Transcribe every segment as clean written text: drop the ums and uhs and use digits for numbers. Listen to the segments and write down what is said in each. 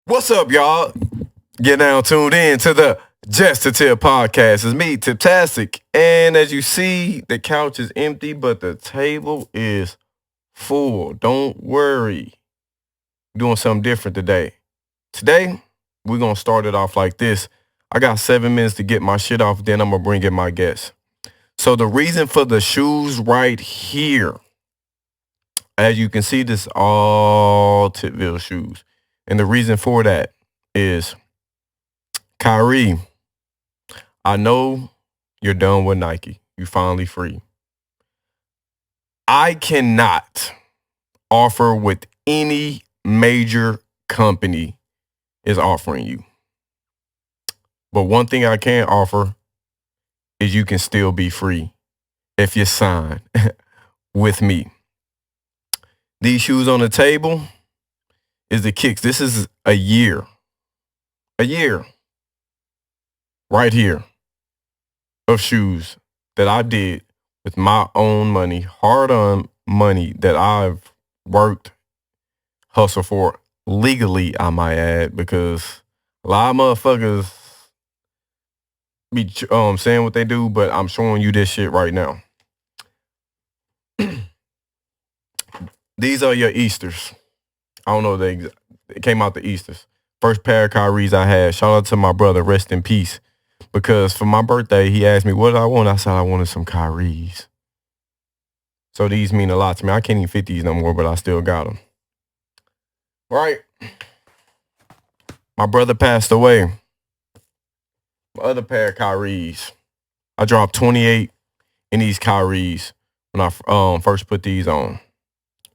What's up, y'all? Get now tuned in to the Just to Tip podcast. It's me, Tiptastic. And as you see, the couch is empty, but the table is full. Don't worry. Doing something different today. Today, we're going to start it off like this. I got 7 minutes to get my shit off, then I'm going to bring in my guest. So the reason for the shoes right here, as you can see, this all Tipville shoes. And the reason for that is Kyrie, I know you're done with Nike. You finally free. I cannot offer what any major company is offering you. But one thing I can offer is you can still be free if you sign with me. These shoes on the table is the kicks. This is a year. Right here of shoes that I did with my own money, hard-earned money that I've worked, hustled for legally, I might add, because a lot of motherfuckers be saying what they do, but I'm showing you this shit right now. These are your Easters. I don't know, they came out the Easters. First pair of Kyrie's I had. Shout out to my brother, rest in peace. Because for my birthday, he asked me, what did I want? I said I wanted some Kyrie's. So these mean a lot to me. I can't even fit these no more, but I still got them. Right? My brother passed away. My other pair of Kyrie's. I dropped 28 in these Kyrie's when I first put these on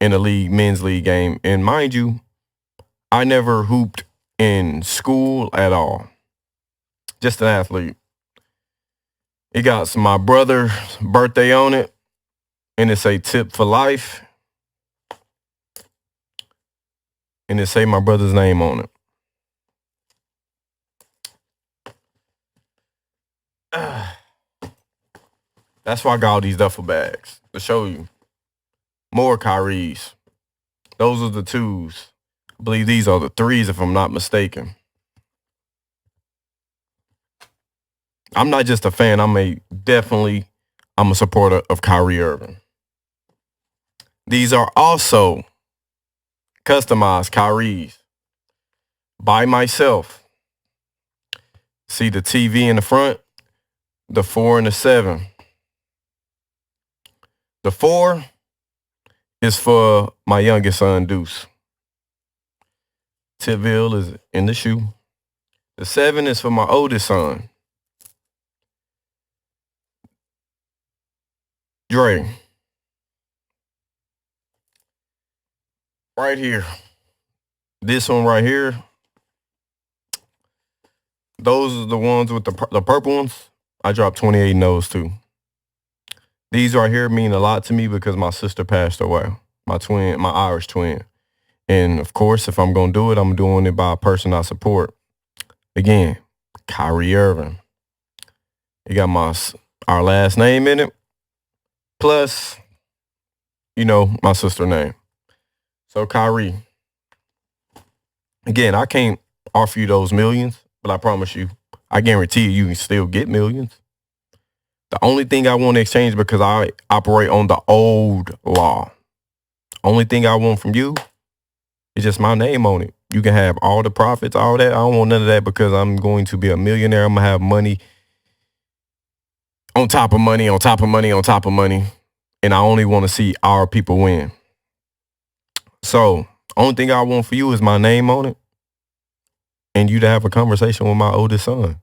in the league, men's league game. And mind you, I never hooped in school at all. Just an athlete. It got my brother's birthday on it, and it say tip for life, and it say my brother's name on it. That's why I got all these duffel bags, to show you. More Kyrie's. Those are the twos. I believe these are the threes, if I'm not mistaken. I'm not just a fan. I'm a supporter of Kyrie Irving. These are also customized Kyrie's by myself. See the TV in the front, the 4 and the 7. The 4 is for my youngest son, Deuce. Tipville is in the shoe. The 7 is for my oldest son, Dre. Right here. This one right here. Those are the ones with the purple ones. I dropped 28 in those too. These right here mean a lot to me because my sister passed away. My Irish twin. And of course, if I'm going to do it, I'm doing it by a person I support. Again, Kyrie Irving. It got our last name in it. Plus, my sister name. So Kyrie. Again, I can't offer you those millions, but I promise you, I guarantee you can still get millions. The only thing I want to exchange, because I operate on the old law. Only thing I want from you is just my name on it. You can have all the profits, all that. I don't want none of that because I'm going to be a millionaire. I'm going to have money on top of money, on top of money, on top of money. And I only want to see our people win. So, only thing I want for you is my name on it. And you to have a conversation with my oldest son.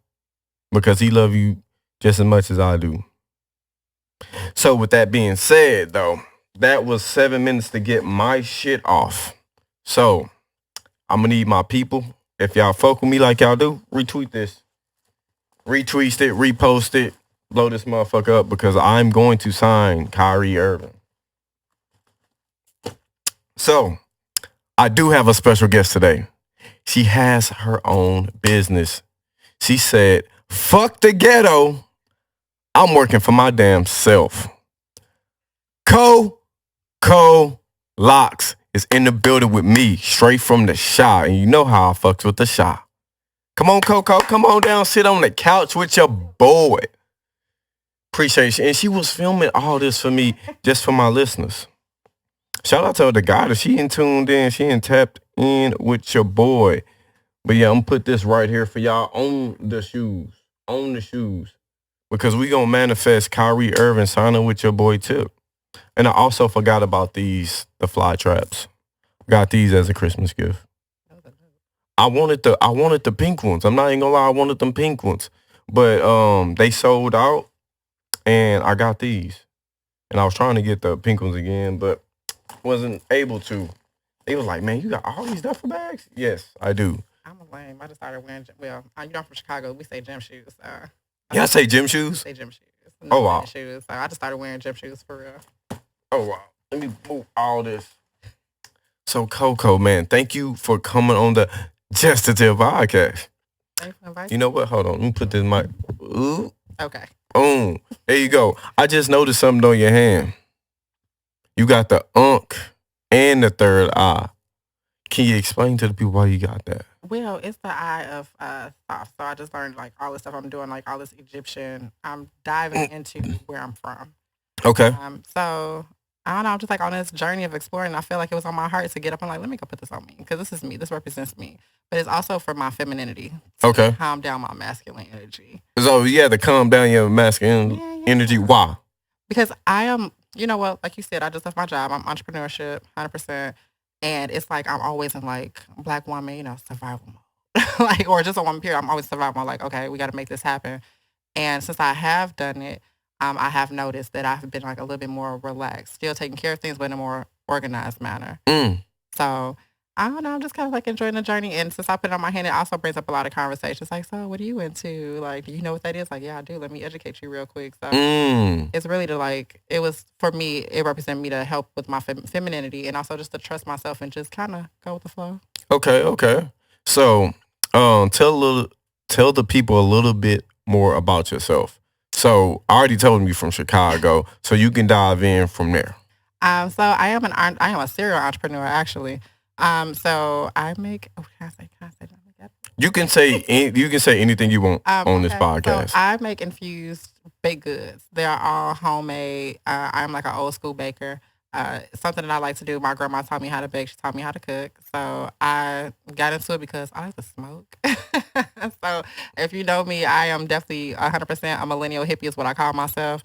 Because he loves you just as much as I do. So with that being said, though, that was 7 minutes to get my shit off. So I'm going to need my people. If y'all fuck with me like y'all do, retweet this. Retweet it, repost it, blow this motherfucker up because I'm going to sign Kyrie Irving. So I do have a special guest today. She has her own business. She said, fuck the ghetto. I'm working for my damn self. Coco Locks is in the building with me, straight from the shop. And you know how I fucks with the shop. Come on, Coco. Come on down. Sit on the couch with your boy. Appreciate you. And she was filming all this for me, just for my listeners. Shout out to the Goddess. She ain't tuned in. She ain't tapped in with your boy. But yeah, I'm gonna put this right here for y'all on the shoes. On the shoes. Because we gonna manifest Kyrie Irving signing with your boy Tip. And I also forgot about the fly traps. Got these as a Christmas gift. I wanted the pink ones. I'm not even gonna lie, I wanted them pink ones. But they sold out and I got these. And I was trying to get the pink ones again, but wasn't able to. They was like, man, you got all these duffel bags? Yes, I do. I'm a lame. I just started wearing, I'm from Chicago. We say gym shoes. I say gym shoes? Say gym shoes. Oh, wow. Shoes. So I just started wearing gym shoes for real. Oh, wow. Let me move all this. So, Coco, man, thank you for coming on the Just to Tell podcast. Thanks for inviting. You know what? Hold on. Let me put this mic. Ooh. Okay. Boom. There you go. I just noticed something on your hand. You got the unk and the third eye. Can you explain to the people why you got that? Well, it's the eye of thought. So I just learned like all the stuff I'm doing, like all this Egyptian. I'm diving into where I'm from. Okay. So I don't know. I'm just like on this journey of exploring. I feel like it was on my heart to get up and like, let me go put this on me because this is me. This represents me. But it's also for my femininity. Okay. Calm down my masculine energy. So you had to calm down your masculine energy. Why? Because I am, you know what, like you said, I just left my job. I'm entrepreneurship, 100%. And it's like I'm always in like Black woman, survival mode. Like, or just a woman period. I'm always survival mode. Like, okay, we got to make this happen. And since I have done it, I have noticed that I've been like a little bit more relaxed, still taking care of things, but in a more organized manner. So I don't know, I'm just kind of like enjoying the journey. And since I put it on my hand, it also brings up a lot of conversations. Like, so what are you into? Like, do you know what that is? Like, yeah, I do. Let me educate you real quick. So it's really to like, it was for me, it represented me to help with my femininity and also just to trust myself and just kind of go with the flow. Okay. So tell the people a little bit more about yourself. So I already told you from Chicago, so you can dive in from there. So I am a serial entrepreneur actually. So I make. Oh, can I say that? You can say anything you want on this podcast. So I make infused baked goods. They are all homemade. I'm like an old school baker. Something that I like to do. My grandma taught me how to bake. She taught me how to cook. So I got into it because I like to smoke. So if you know me, I am definitely 100% a millennial hippie is what I call myself.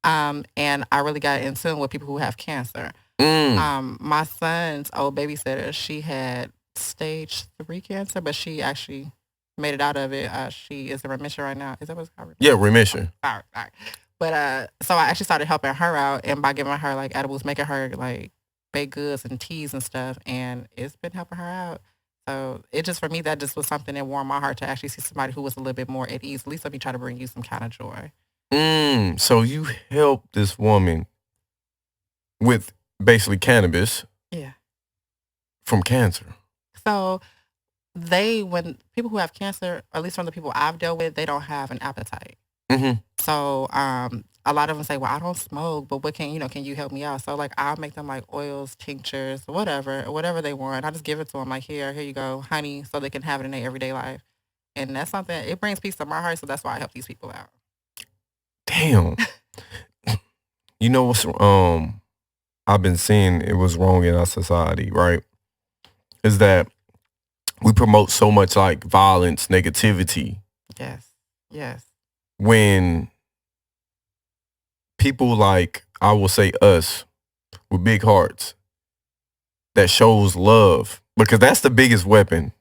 And I really got in tune with people who have cancer. My son's old babysitter, she had stage 3 cancer, but she actually made it out of it. She is in remission right now. Is that what it's called? Yeah, remission. All right. But so I actually started helping her out and by giving her like edibles, making her like baked goods and teas and stuff, and it's been helping her out. So it just for me that just was something that warmed my heart to actually see somebody who was a little bit more at ease. At least let me try to bring you some kind of joy. So you helped this woman with basically cannabis. Yeah. From cancer. So when people who have cancer, at least from the people I've dealt with, they don't have an appetite. So a lot of them say, well, I don't smoke, but what can you help me out? So like I'll make them like oils, tinctures, whatever they want. I just give it to them like, here you go, honey, so they can have it in their everyday life. And that's something, it brings peace to my heart. So that's why I help these people out. Damn. You know what's I've been seeing it was wrong in our society, right? Is that we promote so much like violence, negativity. Yes. When people like, I will say us, with big hearts, that shows love, because that's the biggest weapon.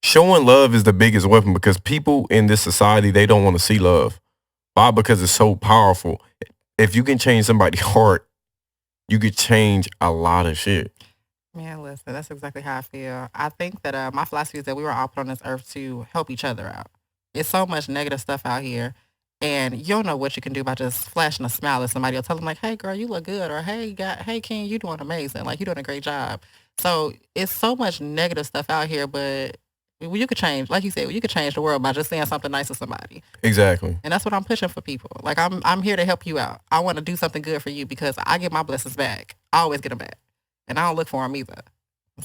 Showing love is the biggest weapon because people in this society, they don't want to see love. Why? Because it's so powerful. If you can change somebody's heart, you could change a lot of shit. Man, listen, that's exactly how I feel. I think that my philosophy is that we were all put on this earth to help each other out. It's so much negative stuff out here, and you don't know what you can do by just flashing a smile at somebody or tell them like, hey, girl, you look good, or hey, King, you doing amazing. Like, you're doing a great job. So it's so much negative stuff out here, but you could change, like you said, you could change the world by just saying something nice to somebody. Exactly. And that's what I'm pushing for people. Like, I'm here to help you out. I want to do something good for you because I get my blessings back. I always get them back. And I don't look for them either.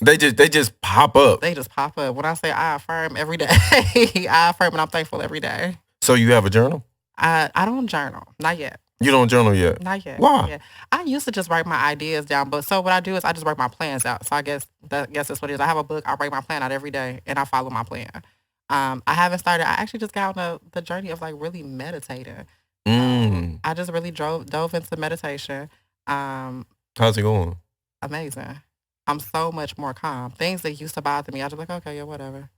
They just pop up. They just pop up. When I say I affirm every day, I affirm and I'm thankful every day. So you have a journal? I don't journal. Not yet. You don't journal yet? Not yet. Why? Yeah. I used to just write my ideas down, but so what I do is I just write my plans out. So I guess that's what it is. I have a book. I write my plan out every day, and I follow my plan. I haven't started. I actually just got on the journey of like really meditating. I just really dove into meditation. How's it going? Amazing. I'm so much more calm. Things that used to bother me, I just like, okay, yeah, whatever.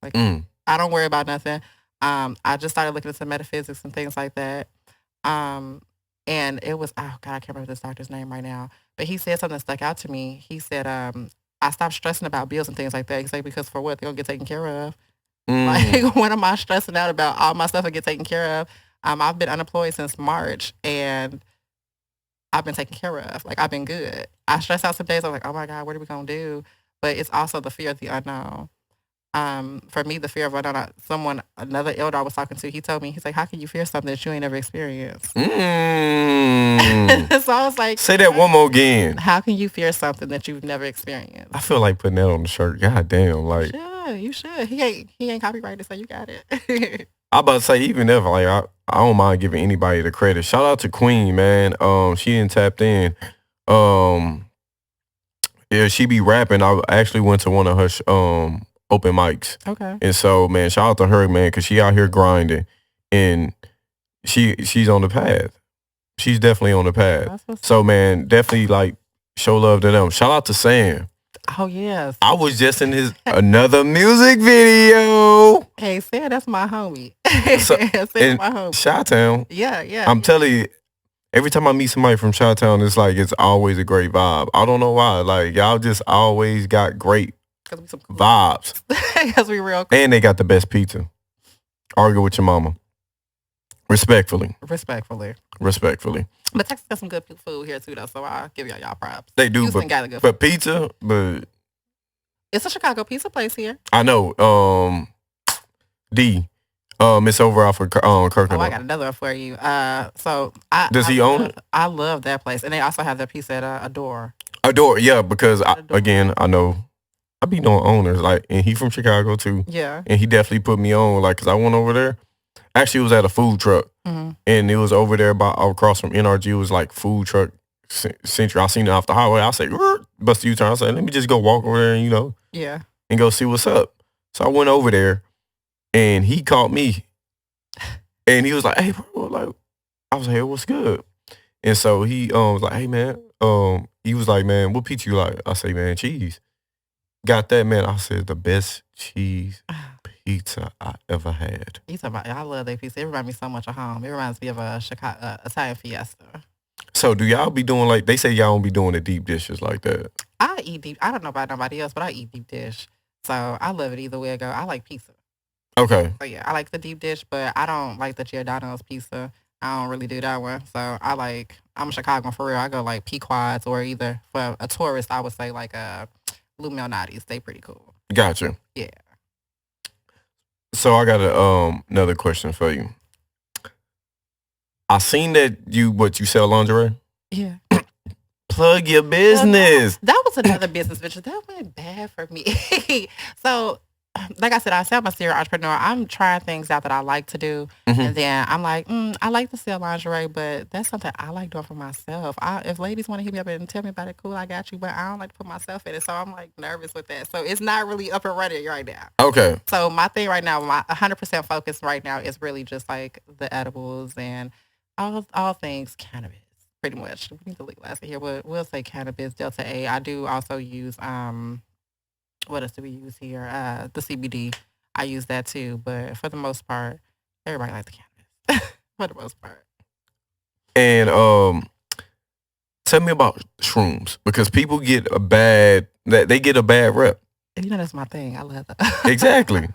Like I don't worry about nothing. I just started looking into metaphysics and things like that. And it was, oh God, I can't remember this doctor's name right now, but he said something that stuck out to me. He said, I stopped stressing about bills and things like that. He's like, because for what? They're gonna get taken care of. Like, when am I stressing out about all my stuff will get taken care of? I've been unemployed since March and I've been taken care of. Like, I've been good. I stress out some days. I'm like, oh my God, what are we gonna do? But it's also the fear of the unknown. For me, the fear of unknown. Another elder I was talking to, he told me, he's like, how can you fear something that you ain't never experienced? So I was like, say that one more again. How can you fear something that you've never experienced? I feel like putting that on the shirt. God damn, like you should. He ain't copyrighted, so you got it. I about to say, even if like I don't mind giving anybody the credit. Shout out to Queen, man. She didn't tapped in. Yeah, she be rapping. I actually went to one of her open mics. Okay. And so, man, shout out to her, man, because she out here grinding, and she's on the path. She's definitely on the path. So, man, definitely like show love to them. Shout out to Sam. Oh yes. I was just in his another music video. Hey, Sam, that's my homie. Sam's my homie. Chi-Town. Yeah. I'm telling you, every time I meet somebody from Chi-Town, it's like it's always a great vibe. I don't know why. Like y'all just always got great vibes. Because we real cool. And they got the best pizza. Argue with your mama. Respectfully. But Texas got some good food here too, though. So I'll give y'all props. They do, Houston got a good food. But pizza, but it's a Chicago pizza place here. I know. It's over off of Kirkland. Oh, I got another one for you. Does he own it? I love that place, and they also have their pizza at Adore. Adore, yeah, because I know I be knowing owners like, and he from Chicago too. Yeah, and he definitely put me on like, cause I went over there. Actually, it was at a food truck, and it was over there across from NRG. It was like food truck century. I seen it off the highway. I said, bust a U-turn. I said, let me just go walk over there and and go see what's up. So I went over there, and he called me, and he was like, hey, bro, like, I was like, hey, what's good? And so he was like, hey, man, he was like, man, what pizza you like? I say, man, cheese. Got that, man. I said, the best cheese pizza I ever had. I love that pizza. It reminds me so much of home. It reminds me of a Chicago Italian Fiesta. So do y'all be doing like, they say y'all don't be doing the deep dishes like that? I eat deep. I don't know about nobody else, but I eat deep dish. So I love it either way I go. I like pizza. Okay. So yeah, I like the deep dish, but I don't like the Giordano's pizza. I don't really do that one. So I'm a Chicagoan for real. I go like Pequod's, or either for a tourist, I would say like Lou Malnati's. They pretty cool. Gotcha. Yeah. So I got another question for you. I seen that you sell lingerie? Yeah. Plug your business. That was another business venture. That went bad for me. So, like I said, I'm a serial entrepreneur. I'm trying things out that I like to do. And then I'm like, I like to sell lingerie, but that's something I like doing for myself. If ladies want to hit me up and tell me about it, cool, I got you. But I don't like to put myself in it. So I'm like nervous with that. So it's not really up and running right now. Okay. So my thing right now, my 100% focus right now is really just like the edibles and all things cannabis. Pretty much. We need to legalize it here. We'll say cannabis, Delta 8. I do also use what else do we use here? The CBD. I use that too, but for the most part, everybody likes the cannabis. For the most part. And tell me about shrooms, because people get a bad rep. You know, that's my thing. I love that. Exactly.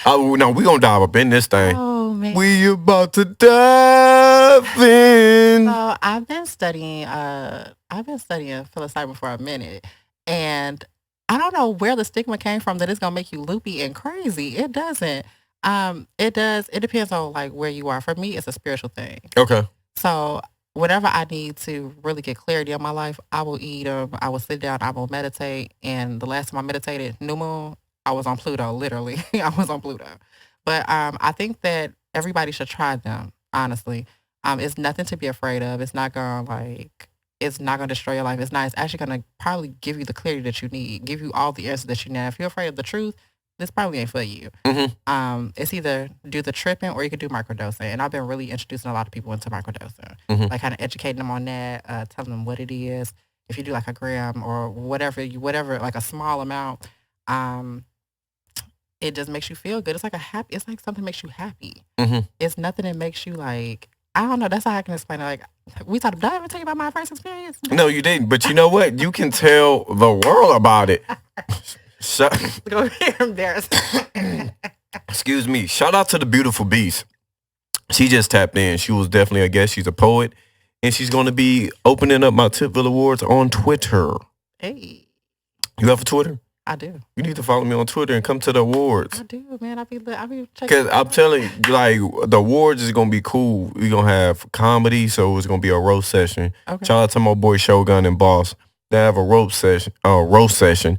No, we gonna dive up in this thing. Oh man, we about to dive in. So I've been studying psilocybin for a minute, and I don't know where the stigma came from that it's gonna make you loopy and crazy. It doesn't. It does. It depends on like where you are. For me, it's a spiritual thing. Okay. So whenever I need to really get clarity in my life, I will eat them. I will sit down. I will meditate. And the last time I meditated, new moon, I was on Pluto. Literally, I was on Pluto. But I think that everybody should try them. Honestly, it's nothing to be afraid of. It's not gonna It's not gonna destroy your life. It's not. It's actually gonna probably give you the clarity that you need. Give you all the answers that you need. If you're afraid of the truth, this probably ain't for you. It's either do the tripping or you could do microdosing. And I've been really introducing a lot of people into microdosing, like kind of educating them on that, telling them what it is. If you do like a gram or whatever, like a small amount, um, it just makes you feel good. It's like it's like something makes you happy. It's nothing that makes you like, I don't know. That's how I can explain it. Like did I ever tell you about my first experience? No, you didn't. But you know what? You can tell the world about it. Go here, embarrassed. Excuse me. Shout out to the beautiful beast. She just tapped in. She was definitely a guest. She's a poet. And she's going to be opening up my Tipville Awards on Twitter. Hey. You have a Twitter? I do. You need to follow me on Twitter and come to the awards. I do, man. I be checking. Because I'm telling you, like, the awards is going to be cool. We're going to have comedy, so it's going to be a roast session. Okay. Shout out to my boy Shogun and Boss. They have a roast session.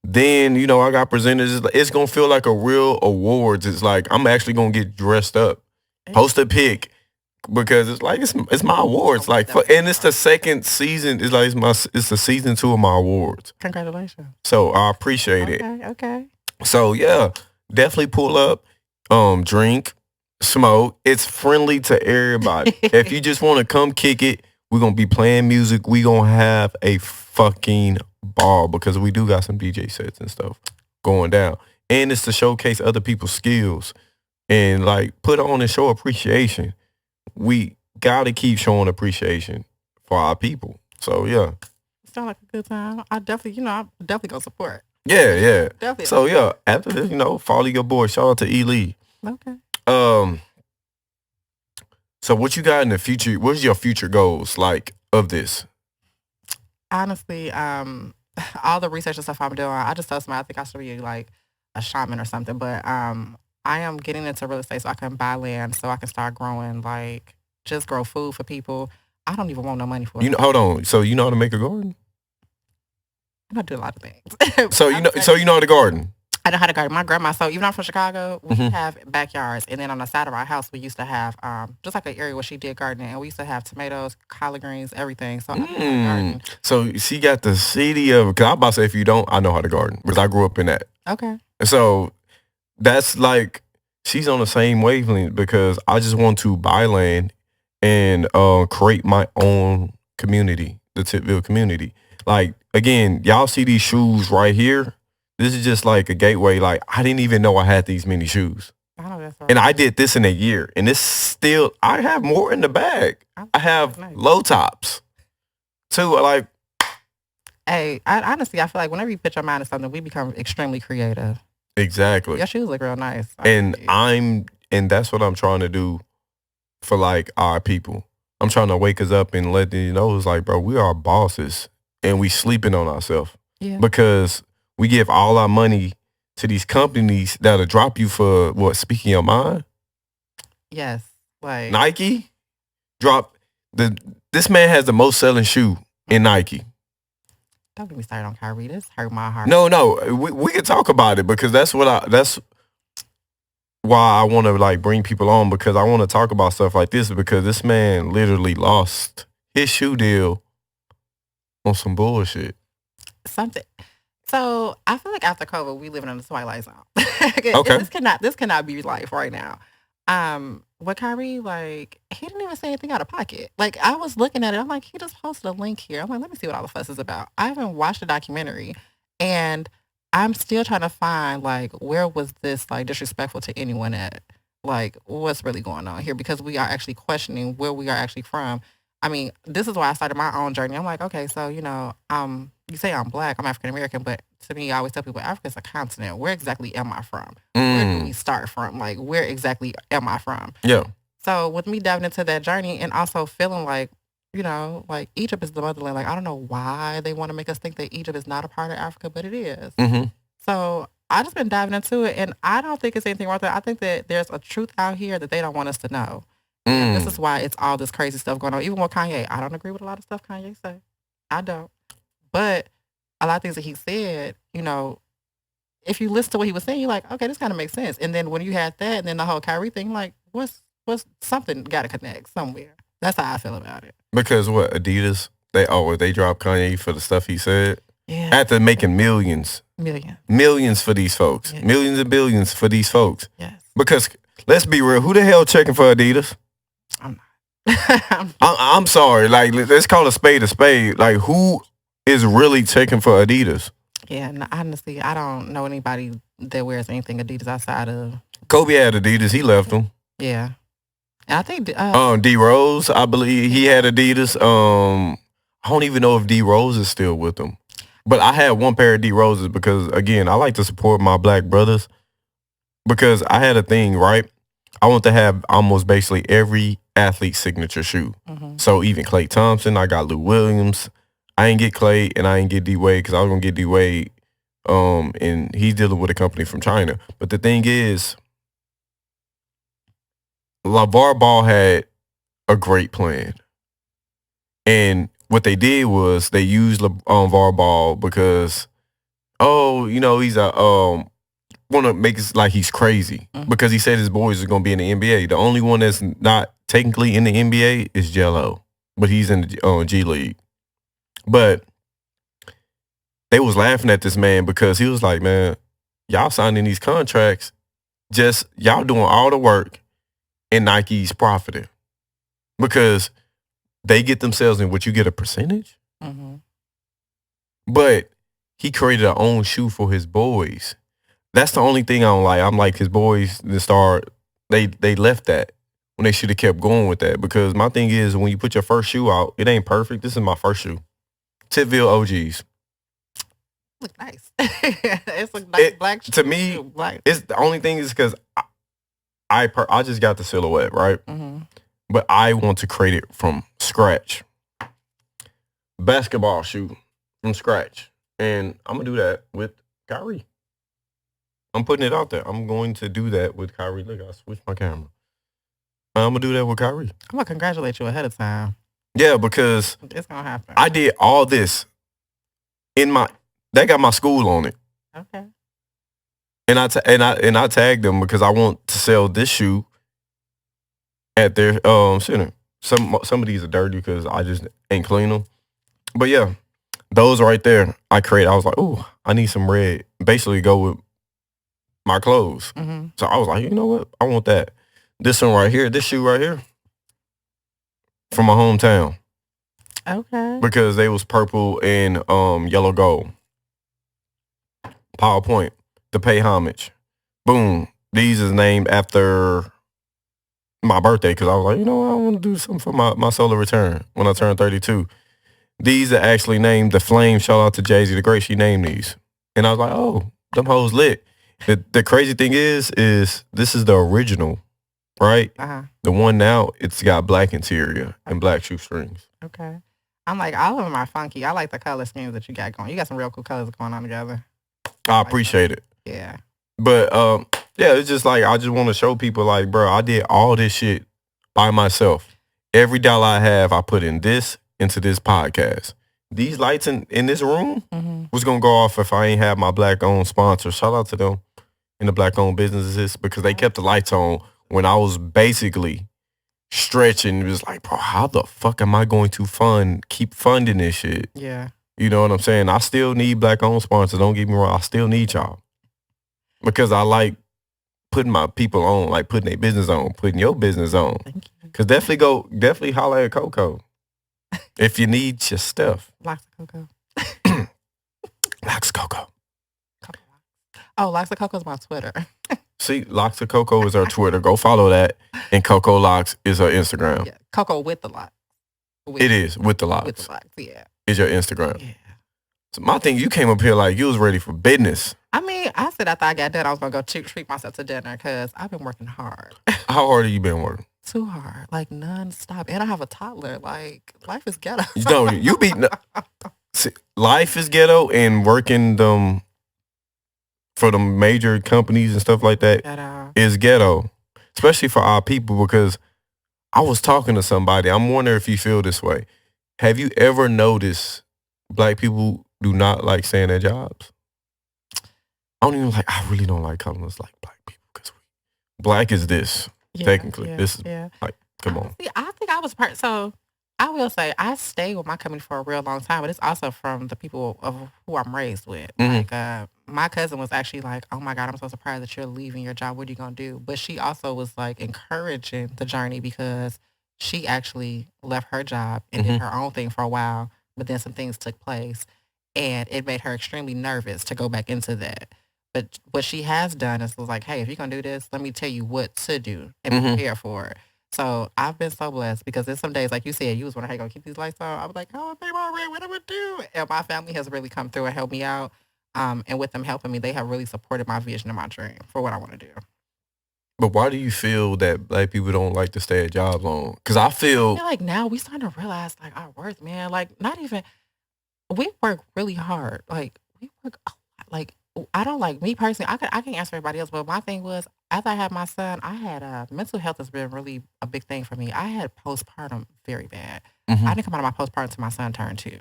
Then, you know, I got presenters. It's going to feel like a real awards. It's like I'm actually going to get dressed up. Post a pic. Because it's like it's my awards, and it's the second season. It's like it's the season 2 of my awards. Congratulations! So I appreciate it. Okay. So yeah, definitely pull up, drink, smoke. It's friendly to everybody. If you just want to come kick it, we're gonna be playing music. We gonna have a fucking ball because we do got some DJ sets and stuff going down, and it's to showcase other people's skills and like put on and show appreciation. We gotta keep showing appreciation for our people. So yeah. Sound like a good time. I'm definitely gonna support. Yeah. Definitely. So yeah, after this, follow your boy. Shout out to E. Lee. Okay. So what you got in the future? What's your future goals like of this? Honestly, all the research and stuff I'm doing, I just told somebody I think I should be like a shaman or something. But I am getting into real estate so I can buy land so I can start growing, like just grow food for people. I don't even want no money for it. Hold on. So you know how to make a garden? I do a lot of things. So you know how to garden? I know how to garden. My grandma, so even though I'm from Chicago, we have backyards. And then on the side of our house, we used to have just like an area where she did gardening. And we used to have tomatoes, collard greens, everything. So I know how to garden. So she got the city of, because I'm about to say if you don't, I know how to garden because I grew up in that. Okay. So that's like, she's on the same wavelength because I just want to buy land and create my own community, the Tipville community. Like, again, y'all see these shoes right here? This is just like a gateway. Like, I didn't even know I had these many shoes. I know that's right. And I did this in a year. And it's still, I have more in the bag. I have low tops too. Like, hey, honestly, I feel like whenever you put your mind to something, we become extremely creative. Exactly. Your shoes look real nice. And that's what I'm trying to do for like our people. I'm trying to wake us up and let them know it's like, bro, we are bosses and we sleeping on ourselves. Yeah. Because we give all our money to these companies that'll drop you for what, speaking your mind? Yes. Like Nike this man has the most selling shoe in Nike. Don't get me started on Kyrie. This hurt my heart. No, we can talk about it because that's why I want to like bring people on, because I want to talk about stuff like this because this man literally lost his shoe deal on some bullshit. Something. So I feel like after COVID, we living in the twilight zone. Okay. This cannot be life right now. With Kyrie, like, he didn't even say anything out of pocket. Like, I was looking at it, I'm like, he just posted a link here. I'm like, let me see what all the fuss is about. I haven't watched the documentary, and I'm still trying to find, like, where was this, like, disrespectful to anyone at? Like, what's really going on here? Because we are actually questioning where we are actually from. I mean, this is why I started my own journey. I'm like, okay, so, you say I'm Black, I'm African American, but to me, I always tell people Africa's a continent. Where exactly am I from? Where do we start from? Like, where exactly am I from? Yeah. So with me diving into that journey and also feeling like, like Egypt is the motherland. Like, I don't know why they want to make us think that Egypt is not a part of Africa, but it is. Mm-hmm. So I just been diving into it, and I don't think it's anything wrong with that. I think that there's a truth out here that they don't want us to know. And this is why it's all this crazy stuff going on. Even with Kanye, I don't agree with a lot of stuff Kanye say. I don't. But a lot of things that he said, you know, if you listen to what he was saying, you're like, okay, this kind of makes sense. And then when you had that, and then the whole Kyrie thing, like, what's something got to connect somewhere. That's how I feel about it. Because what, Adidas, they dropped Kanye for the stuff he said? Yeah. After making millions for these folks. Yeah. Millions and billions for these folks. Yes. Because let's be real, who the hell checking for Adidas? I'm not. I'm sorry. Like, let's call a spade a spade. Like, who is really checking for Adidas? Yeah, no, honestly, I don't know anybody that wears anything Adidas outside of. Kobe had Adidas. He left them. Yeah. And I think D Rose, I believe he had Adidas. I don't even know if D Rose is still with them. But I had one pair of D Roses because, again, I like to support my black brothers. Because I had a thing, right? I want to have almost basically every athlete's signature shoe. Mm-hmm. So even Klay Thompson, I got Lou Williams. I ain't get Klay and I ain't get D-Wade because I was going to get D-Wade. And he's dealing with a company from China. But the thing is, LeVar Ball had a great plan. And what they did was they used LeVar Ball because, he's a want to make it like he's crazy because he said his boys are going to be in the NBA. The only one that's not technically in the NBA is Jello, but he's in the G League. But they was laughing at this man because he was like, man, y'all signing these contracts, just y'all doing all the work and Nike's profiting because they get themselves in what you get a percentage. Mm-hmm. But he created a own shoe for his boys. That's the only thing I don't like. I'm like, his boys, they left that when they should have kept going with that. Because my thing is, when you put your first shoe out, it ain't perfect. This is my first shoe. Tipville OGs. Look nice. It's a nice black shoe. To me, it's the only thing is because I just got the silhouette, right? Mm-hmm. But I want to create it from scratch. Basketball shoe from scratch. And I'm going to do that with Kyrie. I'm putting it out there. I'm going to do that with Kyrie. Look, I switched my camera. I'm going to do that with Kyrie. I'm going to congratulate you ahead of time. Yeah, because it's going to happen. I did all this they got my school on it. Okay. And I tagged them because I want to sell this shoe at their center. Some of these are dirty because I just ain't clean them. But yeah, those right there, I was like, ooh, I need some red. Basically go with my clothes. Mm-hmm. So I was like, you know what? I want that. This one right here, this shoe right here, from my hometown. Okay. Because they was purple and yellow gold. PowerPoint to pay homage. Boom. These is named after my birthday because I was like, you know what? I want to do something for my solar return when I turn 32. These are actually named the Flame. Shout out to Jay-Z the Great. She named these. And I was like, oh, them hoes lit. The crazy thing is this is the original, right? Uh-huh. The one now, it's got black interior and black shoestrings. Okay. I'm like, all of them are funky. I like the color schemes that you got going. You got some real cool colors going on together. I appreciate it. Yeah. But, yeah, it's just like, I just want to show people like, bro, I did all this shit by myself. Every dollar I have, I put into this podcast. These lights in this room was going to go off if I ain't have my black-owned sponsor. Shout out to them in the black-owned businesses because they kept the lights on when I was basically stretching. It was like, bro, how the fuck am I going to keep funding this shit? Yeah. You know what I'm saying? I still need black-owned sponsors. Don't get me wrong. I still need y'all. Because I like putting my people on, like putting their business on, putting your business on. Thank you. Because definitely holler at Coco. If you need your stuff. Locks of Coco. Locks of Coco. Oh, Locks of Coco is my Twitter. See, Locks of Coco is our Twitter. Go follow that. And Coco Locks is our Instagram. Yeah, Coco with the locks. It is, with the locks. With the locks, yeah. Is your Instagram. Yeah. So my thing, you came up here like you was ready for business. I mean, I said after I got done, I was going to go treat myself to dinner because I've been working hard. How hard have you been working? Too hard, like nonstop. And I have a toddler. Like, life is ghetto. See, life is ghetto and working them for the major companies and stuff like that is ghetto. Especially for our people because I was talking to somebody. I'm wondering if you feel this way. Have you ever noticed black people do not like saying their jobs? I don't even like. I really don't like calling us like black people because black is this technically. This is like, come on. I think I was part. So I will say I stayed with my company for a real long time, but it's also from the people of who I'm raised with. Mhm. Like my cousin was actually like, "Oh my God, I'm so surprised that you're leaving your job. What are you gonna do?" But she also was like encouraging the journey because she actually left her job and did Mhm. her own thing for a while, but then some things took place, and it made her extremely nervous to go back into that. But what she has done is was like, "Hey, if you're gonna do this, let me tell you what to do and Mhm. prepare for it." So I've been so blessed because there's some days, like you said, you was wondering how you gonna keep these lights on. I was like, "Oh, baby, all right, what I'm gonna do?" And my family has really come through and helped me out. And with them helping me, they have really supported my vision and my dream for what I want to do. But why do you feel that black people don't like to stay at jobs long? Because I I feel, feel like now we starting to realize like our worth, man. Like not even we work really hard. Like we work a lot. Like I don't like me personally. I can answer everybody else, but my thing was after I had my son, I had mental health has been really a big thing for me. I had postpartum very bad. I Mhm. didn't come out of my postpartum till my son turned 2.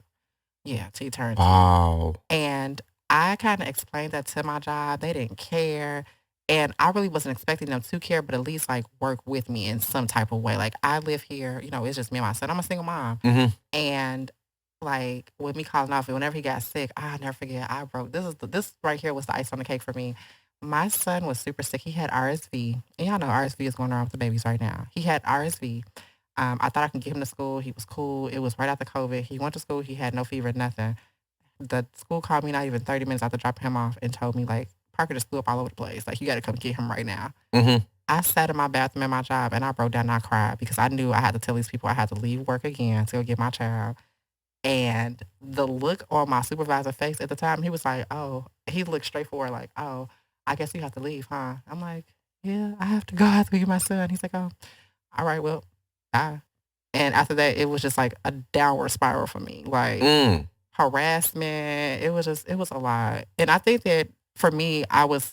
Yeah, till he turned 2. Wow. And I kind of explained that to my job. They didn't care. And I really wasn't expecting them to care, but at least like work with me in some type of way. Like I live here, it's just me and my son. I'm a single mom. Mhm. And like with me calling off, and whenever he got sick, I'll never forget. I broke. This right here was the ice on the cake for me. My son was super sick. He had RSV, and y'all know RSV is going around with the babies right now. He had RSV. I thought I could get him to school. He was cool. It was right after COVID. He went to school. He had no fever, nothing. The school called me not even 30 minutes after dropping him off and told me like Parker just flew up all over the place. Like you got to come get him right now. Mhm. I sat in my bathroom at my job and I broke down and I cried because I knew I had to tell these people I had to leave work again to go get my child. And the look on my supervisor's face at the time, he was like, "Oh," he looked straight forward, like, "Oh, I guess you have to leave, huh?" I'm like, "Yeah, I have to go. I have to go get my son." He's like, "Oh, all right, well, bye." And after that, it was just like a downward spiral for me, like Mm. harassment. It was a lot. And I think that for me, I was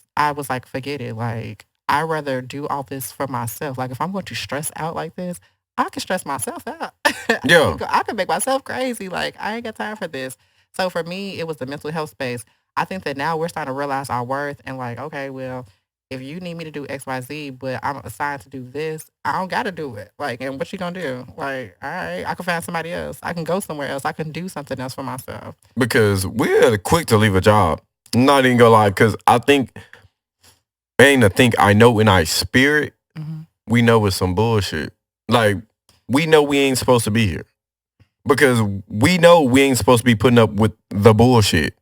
like, forget it. Like, I rather do all this for myself. Like, if I'm going to stress out like this, I can stress myself out. Yeah. I can make myself crazy. Like, I ain't got time for this. So for me, it was the mental health space. I think that now we're starting to realize our worth and like, okay, well, if you need me to do XYZ, but I'm assigned to do this, I don't gotta do it. Like, and what you gonna do? Like, all right, I can find somebody else. I can go somewhere else. I can do something else for myself. Because we're quick to leave a job. Not even gonna lie, because I think, ain't a think I know in our spirit, hmm we know it's some bullshit. Like, we know we ain't supposed to be here. Because we know we ain't supposed to be putting up with the bullshit.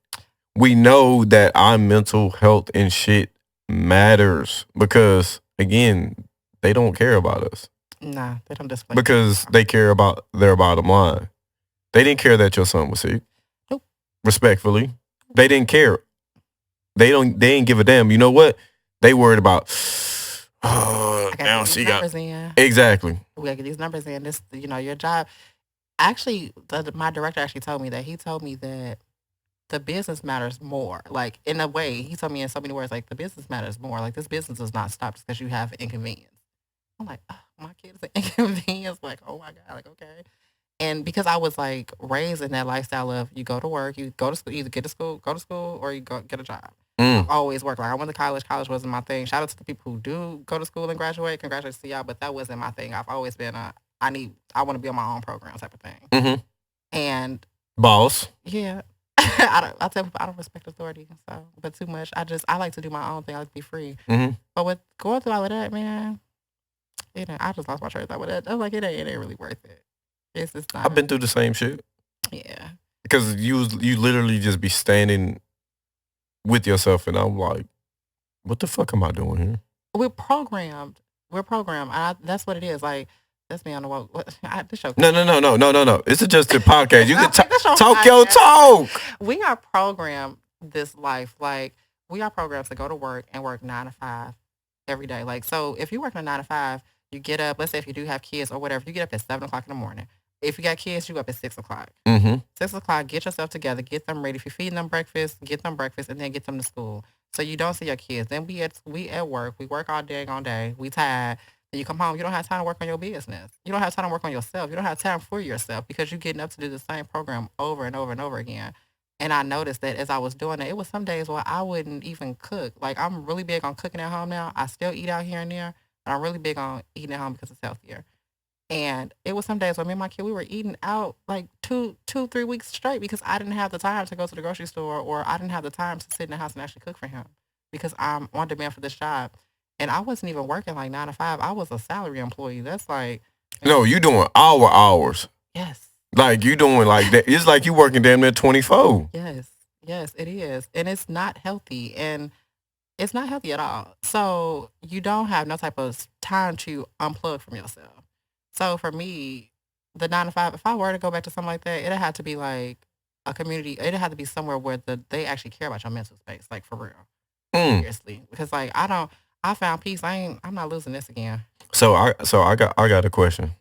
We know that our mental health and shit matters. Because, again, they don't care about us. Nah, they don't display. Because they care about their bottom line. They didn't care that your son was sick. Nope. Respectfully. They didn't care. They ain't give a damn. You know what? They worried about I gotta now get these she got numbers in. exactly. We gotta get these numbers in. This, your job. Actually, my director actually told me that. He told me that the business matters more. Like in a way, he told me in so many words, like the business matters more. Like this business does not stop just because you have inconvenience. I'm like, oh, my kids are inconvenience. Like, oh my God, like okay. And because I was like raised in that lifestyle of you go to work, you go to school, either get to school, go to school, or you go get a job. I've Mm. always worked. Like I went to college. College wasn't my thing. Shout out to the people who do go to school and graduate. Congratulations to y'all. But that wasn't my thing. I've always been I want to be on my own program type of thing. Mm-hmm. And Boss. yeah, I tell people I don't respect authority. So, but too much. I like to do my own thing. I like to be free. Mm-hmm. But with going through all of that, man, I just lost my train of thought with that. I was like, it ain't really worth it. It's just not. I've been through the same shit. Yeah. Because you literally just be standing with yourself, and I'm like, what the fuck am I doing here? We're programmed. That's what it is. Like, that's me on the walk. This show. No. It's just a podcast. You can This show talk your podcast. talk. We are programmed this life. Like, we are programmed to go to work and work 9 to 5 every day. Like, so if you work a 9 to 5, you get up, let's say if you do have kids or whatever, you get up at 7 o'clock in the morning. If you got kids, you up at 6 o'clock. Mm-hmm. 6 o'clock, get yourself together, get them ready. If you're feeding them breakfast, get them breakfast, and then get them to school. So you don't see your kids. Then we at work. We work all day, we tired. And you come home, you don't have time to work on your business. You don't have time to work on yourself. You don't have time for yourself because you're getting up to do the same program over and over and over again. And I noticed that as I was doing it, it was some days where I wouldn't even cook. Like, I'm really big on cooking at home now. I still eat out here and there, but I'm really big on eating at home because it's healthier. And it was some days when me and my kid, we were eating out like 3 weeks straight because I didn't have the time to go to the grocery store, or I didn't have the time to sit in the house and actually cook for him because I'm on demand for this job. And I wasn't even working like 9 to 5. I was a salary employee. That's like, No, you doing hours. yes, Like you doing like that. It's like you working damn near 24. yes, it is. And it's not healthy. And it's not healthy at all. So you don't have no type of time to unplug from yourself. So for me, the 9 to 5, if I were to go back to something like that, it'd have to be like a community. It'd have to be somewhere where they actually care about your mental space, like for real, Mm. seriously. Because like I found peace. I'm not losing this again. So I got a question,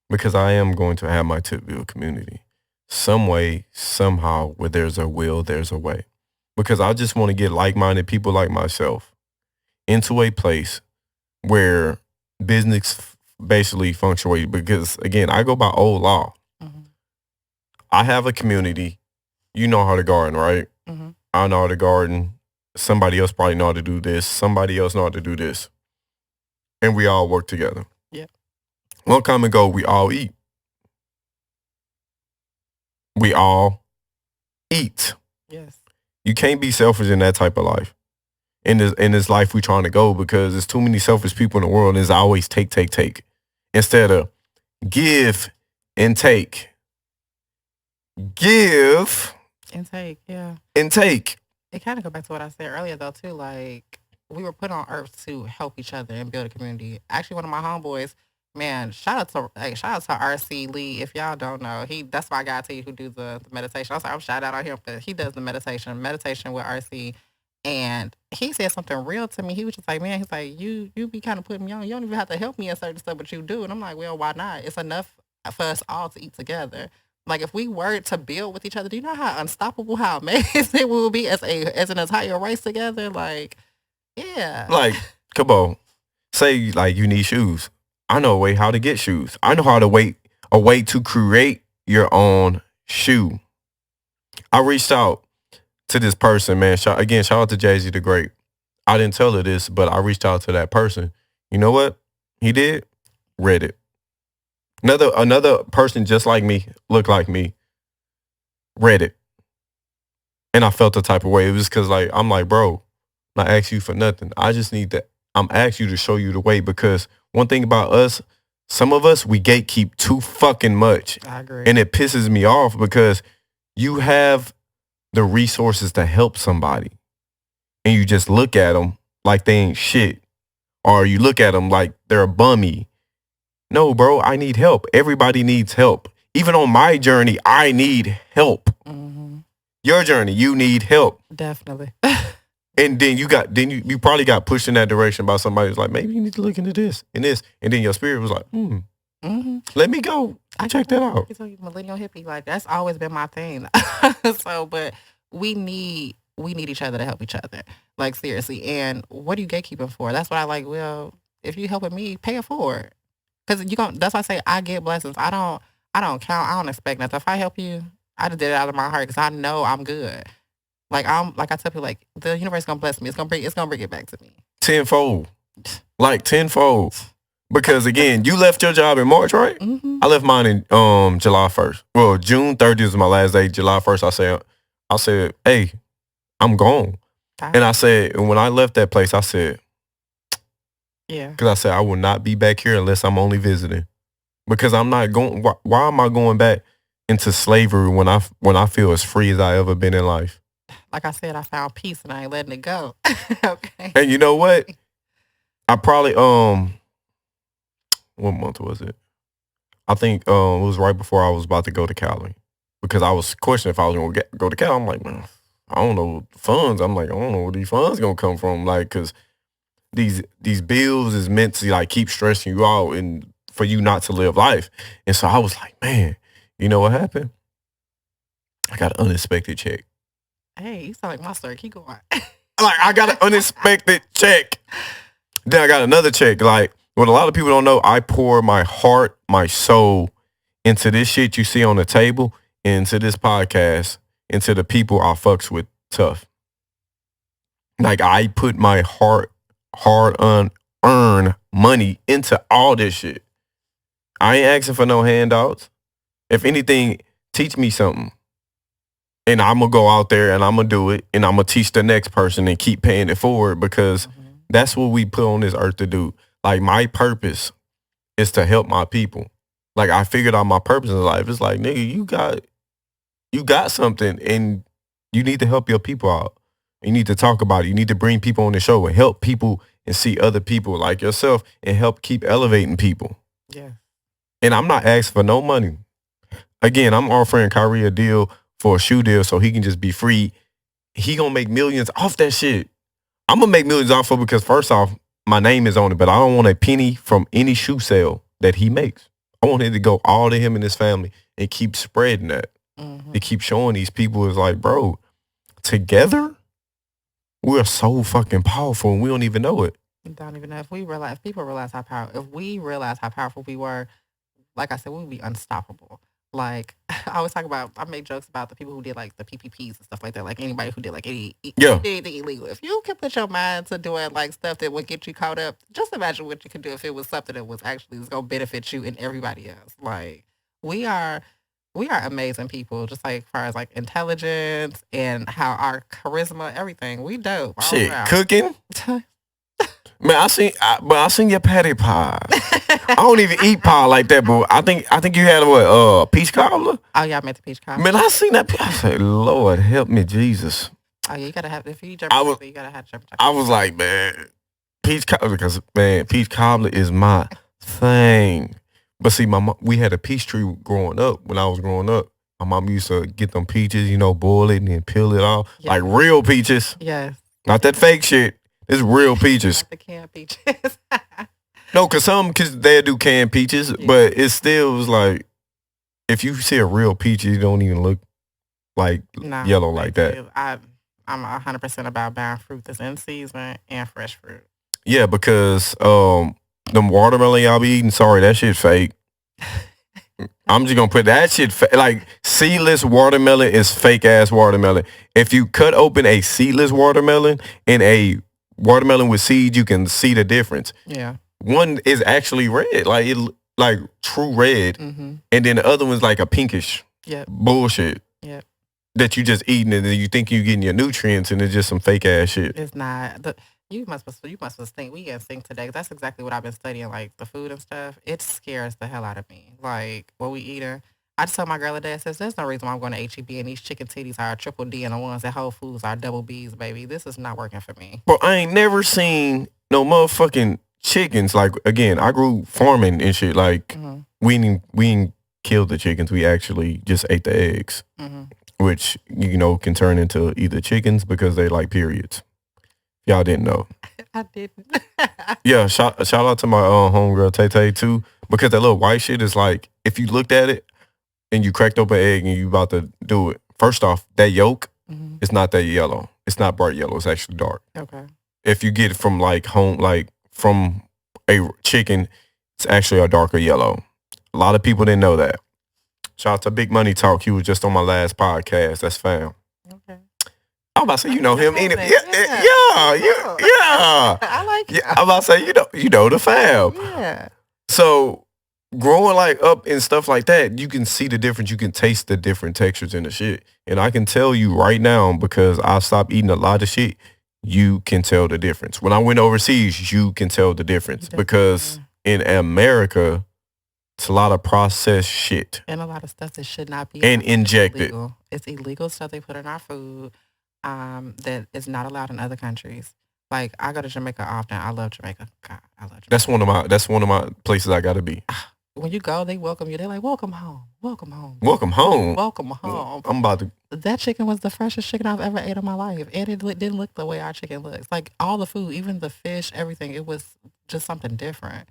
because I am going to have my Tipville community. Some way, somehow, where there's a will, there's a way. Because I just want to get like-minded people like myself into a place where business basically fluctuates. Because again, I go by old law. Mm-hmm. I have a community. You know how to garden, right? Mm-hmm. I know how to garden. Somebody else probably know how to do this. Somebody else know how to do this. And we all work together. Yeah. One common goal, we all eat. We all eat. Yes. You can't be selfish in that type of life. In this life we trying to go, because there's too many selfish people in the world, and it's always take. Instead of give and take. Give And take, yeah. and take. It kind of go back to what I said earlier though too. Like, we were put on earth to help each other and build a community. Actually, one of my homeboys, man, shout out to RC Lee. If y'all don't know, that's my guy to you who do the meditation. I'm shout out on him, but he does the meditation with RC. And he said something real to me. He was just like, man, he's like, you be kind of putting me on. You don't even have to help me in certain stuff, but you do. And I'm like, well, why not? It's enough for us all to eat together. Like, if we were to build with each other, do you know how unstoppable, how amazing we will be as an entire race together? Like, yeah. Like, come on. Say like you need shoes. I know a way how to get shoes. I know how to a way to create your own shoe. I reached out to this person, man. Shout out to Jay-Z the Great. I didn't tell her this, but I reached out to that person. You know what he did? Read it. Another person just like me, looked like me, read it. And I felt the type of way. It was because like, I'm like, bro, I'm not asking you for nothing. I just need that. I'm asking you to show you the way, because one thing about us, some of us, we gatekeep too fucking much. I agree. And it pisses me off, because you have the resources to help somebody, and you just look at them like they ain't shit, or you look at them like they're a bummy. No, bro, I need help. Everybody needs help. Even on my journey, I need help. Mm-hmm. Your journey, you need help. Definitely. And then you probably got pushed in that direction by somebody who's like, maybe you need to look into this and this. And then your spirit was like, mm-hmm. Let me go. Check that out. It's like millennial hippie. Like, that's always been my thing. So, but we need each other to help each other. Like, seriously. And what are you gatekeeping for? That's what I like. Well, if you helping me, pay it forward. Because that's why I say I get blessings. I don't count. I don't expect nothing. If I help you, I just did it out of my heart because I know I'm good. Like, I tell people, like, the universe gonna bless me. It's gonna bring it back to me Tenfold. Like tenfold. Because again, you left your job in March, right? Mm-hmm. I left mine in July 1st. Well, June 30th is my last day. July 1st, I said, hey, I'm gone. And I said, and when I left that place, I said, yeah. Because I said, I will not be back here unless I'm only visiting. Because I'm not going, why am I going back into slavery when I feel as free as I ever been in life? Like I said, I found peace and I ain't letting it go. Okay. And you know what? I probably, what month was it? I think it was right before I was about to go to Cali. Because I was questioning if I was going to go to Cali. I'm like, man, I don't know funds. I'm like, I don't know where these funds going to come from. Like, because these bills is meant to like keep stressing you out and for you not to live life. And so I was like, man, you know what happened? I got an unexpected check. Hey, you sound like my story. Keep going. Like, I got an unexpected check. Then I got another check. Like, What a lot of people don't know, I pour my heart, my soul into this shit you see on the table, into this podcast, into the people I fucks with tough. Like I put my hard earned money into all this shit. I ain't asking for no handouts. If anything, teach me something. And I'm gonna go out there and I'm gonna do it and I'm gonna teach the next person and keep paying it forward because that's what we put on this earth to do. Like my purpose is to help my people. Like I figured out my purpose in life. It's like, nigga, you got something and you need to help your people out. You need to talk about it. You need to bring people on the show and help people and see other people like yourself and help keep elevating people. Yeah. And I'm not asking for no money. Again, I'm offering Kyrie a deal for a shoe deal so he can just be free. He gonna make millions off that shit. I'm gonna make millions off of it because first off, my name is on it, but I don't want a penny from any shoe sale that he makes. I want it to go all to him and his family and keep spreading that. To keep showing these people is like, bro, together, we're so fucking powerful and we don't even know it. Don't even know if people realize if we realize how powerful we were, like I said, we would be unstoppable. Like I always talk about, I make jokes about the people who did like the PPPs and stuff like that. Like anybody who did like anything illegal. If you can put your mind to doing like stuff that would get you caught up, just imagine what you could do if it was something that was actually going to benefit you and everybody else. Like we are amazing people, just like as far as like intelligence and how our charisma, everything. We dope. Shit, cooking. Man, I seen your patty pie. I don't even eat pie like that, but I think you had what peach cobbler. Oh yeah, I meant the peach cobbler. Man, I seen that. I said, Lord help me, Jesus. Oh yeah, you gotta have if you eat German you gotta have German. I was like, man, peach cobbler because man, peach cobbler is my thing. But see, we had a peach tree growing up. When I was growing up, my mom used to get them peaches, boil it and then peel it off like real peaches. Yes, not that fake shit. It's real peaches. Not the canned peaches. No, cause they do canned peaches, but it still was like, if you see a real peach, it don't even look like yellow like that. I'm 100% about buying fruit that's in season and fresh fruit. Yeah, because them watermelon y'all be eating, sorry, that shit fake. I'm just gonna put that shit like seedless watermelon is fake ass watermelon. If you cut open a seedless watermelon and a watermelon with seeds, you can see the difference. Yeah. One is actually red, like true red, and then the other one's like a pinkish bullshit. Yeah. That you just eating and then you think you're getting your nutrients and it's just some fake ass shit. It's not. You must think we get sync today. That's exactly what I've been studying, like the food and stuff. It scares the hell out of me. Like what we eating. I just told my girl today, I says, there's no reason why I'm going to HEB and these chicken titties are triple D and the ones at Whole Foods are double B's, baby. This is not working for me. Bro, I ain't never seen no motherfucking chickens. Like, again, I grew farming and shit. Like, we didn't kill the chickens. We actually just ate the eggs, which, can turn into either chickens because they like periods. Y'all didn't know. I didn't. Yeah, shout out to my homegirl, Tay too, because that little white shit is like, if you looked at it, and you cracked open an egg and you about to do it. First off, that yolk is not that yellow. It's not bright yellow. It's actually dark. Okay. If you get it from from a chicken, it's actually a darker yellow. A lot of people didn't know that. Shout out to Big Money Talk. He was just on my last podcast. That's fam. Okay. I'm about to say, you know him. Yeah. I like it. Yeah, I'm about to say, you know the fam. Yeah. So, growing up and stuff like that, you can see the difference. You can taste the different textures in the shit. And I can tell you right now, because I stopped eating a lot of shit, you can tell the difference. When I went overseas, you can tell the difference. Because in America, it's a lot of processed shit. And a lot of stuff that should not be. And injected. It's illegal stuff they put in our food that is not allowed in other countries. Like, I go to Jamaica often. I love Jamaica. God, I love Jamaica. That's one of my places I gotta be. When you go, they welcome you. They're like, welcome home. Welcome home. Welcome home. Welcome home. I'm about to. That chicken was the freshest chicken I've ever ate in my life. And it didn't look the way our chicken looks. Like all the food, even the fish, everything, it was just something different.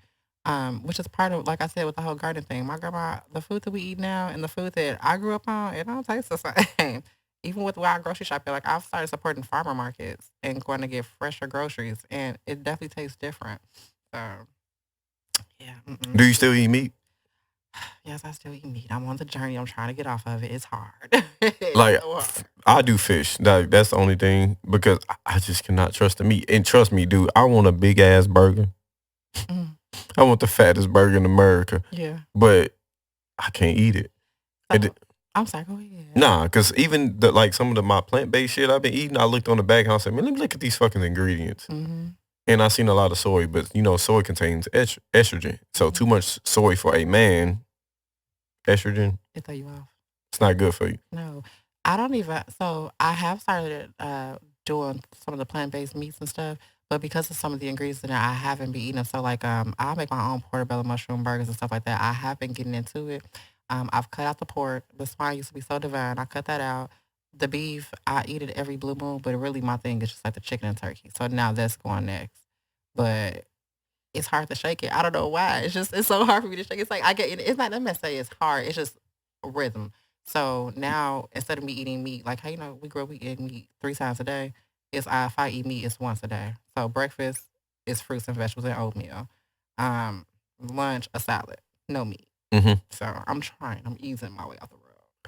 Which is part of, like I said, with the whole garden thing. My grandma, the food that we eat now and the food that I grew up on, it don't taste the same. Even with where I grocery shop, like I've started supporting farmer markets and going to get fresher groceries. And it definitely tastes different. So. Yeah. Do you still eat meat? Yes, I still eat meat. I'm on the journey. I'm trying to get off of it. It's hard. It's Like so hard. I do fish. That's the only thing because I just cannot trust the meat. And trust me, dude, I want a big ass burger. Mm, I want the fattest burger in America, yeah. but I can't eat it. So, I'm sorry. Go ahead. Nah, because even like some of my plant based shit I've been eating, I looked on the back and I said, man, let me look at these fucking ingredients. Mm-hmm. And I seen a lot of soy, but soy contains estrogen. So too much soy for a man, estrogen, It throw you off. it's not good for you. No, I don't even. So I have started doing some of the plant based meats and stuff, but because of some of the ingredients in there, I haven't been eating them. So like, I make my own portobello mushroom burgers and stuff like that. I have been getting into it. I've cut out the pork. The swine used to be so divine. I cut that out. The beef, I eat it every blue moon, but really my thing is just like the chicken and turkey. So now that's going next. But it's hard to shake it. I don't know why. It's so hard for me to shake. It's like I get it's not let me say it's hard. It's just a rhythm. So now instead of me eating meat, like how we grew up we eat meat 3 times a day. It's if I eat meat, it's once a day. So breakfast is fruits and vegetables and oatmeal. Lunch a salad, no meat. Mm-hmm. So I'm trying. I'm easing my way out the road.